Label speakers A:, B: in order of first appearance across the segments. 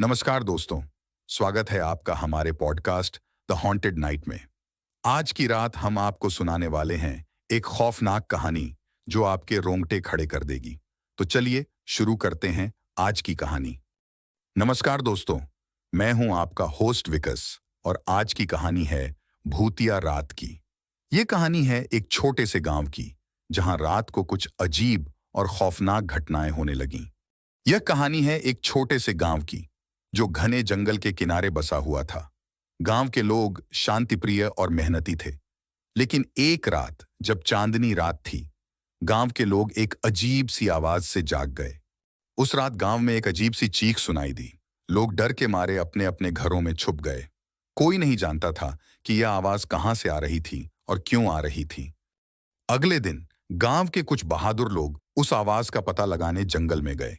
A: नमस्कार दोस्तों, स्वागत है आपका हमारे पॉडकास्ट द हॉन्टेड नाइट में। आज की रात हम आपको सुनाने वाले हैं एक खौफनाक कहानी जो आपके रोंगटे खड़े कर देगी। तो चलिए शुरू करते हैं आज की कहानी। नमस्कार दोस्तों, मैं हूं आपका होस्ट विकस और आज की कहानी है भूतिया रात की। ये कहानी है एक छोटे से गांव की जहां रात को कुछ अजीब और खौफनाक घटनाएं होने लगीं। यह कहानी है एक छोटे से गांव की जो घने जंगल के किनारे बसा हुआ था। गांव के लोग शांतिप्रिय और मेहनती थे, लेकिन एक रात जब चांदनी रात थी, गांव के लोग एक अजीब सी आवाज से जाग गए। उस रात गांव में एक अजीब सी चीख सुनाई दी। लोग डर के मारे अपने अपने घरों में छुप गए। कोई नहीं जानता था कि यह आवाज कहां से आ रही थी और क्यों आ रही थी। अगले दिन गांव के कुछ बहादुर लोग उस आवाज का पता लगाने जंगल में गए।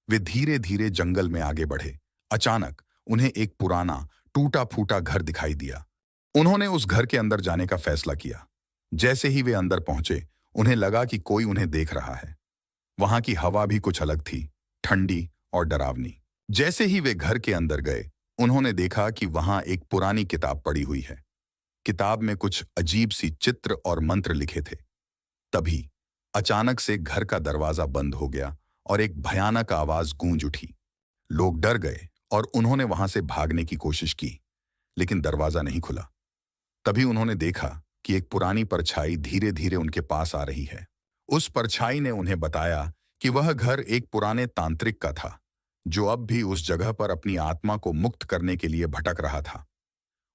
A: वे धीरे धीरे जंगल में आगे बढ़े। अचानक उन्हें एक पुराना टूटा फूटा घर दिखाई दिया। उन्होंने उस घर के अंदर जाने का फैसला किया। जैसे ही वे अंदर पहुंचे, उन्हें लगा कि कोई उन्हें देख रहा है। वहां की हवा भी कुछ अलग थी, ठंडी और डरावनी। जैसे ही वे घर के अंदर गए, उन्होंने देखा कि वहां एक पुरानी किताब पड़ी हुई है। किताब में कुछ अजीब सी चित्र और मंत्र लिखे थे। तभी अचानक से घर का दरवाजा बंद हो गया और एक भयानक आवाज गूंज उठी। लोग डर गए और उन्होंने वहां से भागने की कोशिश की, लेकिन दरवाजा नहीं खुला। तभी उन्होंने देखा कि एक पुरानी परछाई धीरे धीरे उनके पास आ रही है। उस परछाई ने उन्हें बताया कि वह घर एक पुराने तांत्रिक का था, जो अब भी उस जगह पर अपनी आत्मा को मुक्त करने के लिए भटक रहा था।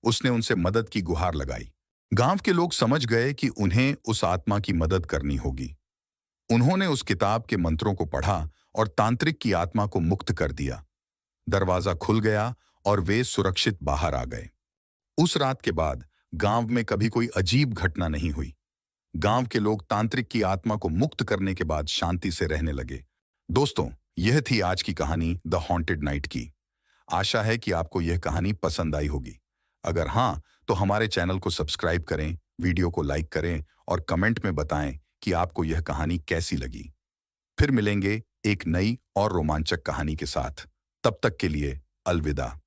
A: उसने उनसे मदद की गुहार लगाई। गांव के लोग समझ गए कि उन्हें उस आत्मा की मदद करनी होगी। उन्होंने उस किताब के मंत्रों को पढ़ा और तांत्रिक की आत्मा को मुक्त कर दिया। दरवाजा खुल गया और वे सुरक्षित बाहर आ गए। उस रात के बाद गांव में कभी कोई अजीब घटना नहीं हुई। गांव के लोग तांत्रिक की आत्मा को मुक्त करने के बाद शांति से रहने लगे। दोस्तों, यह थी आज की कहानी द हॉन्टेड नाइट की। आशा है कि आपको यह कहानी पसंद आई होगी। अगर हाँ, तो हमारे चैनल को सब्सक्राइब करें, वीडियो को लाइक करें और कमेंट में बताएं कि आपको यह कहानी कैसी लगी। फिर मिलेंगे एक नई और रोमांचक कहानी के साथ। तब तक के लिए अलविदा।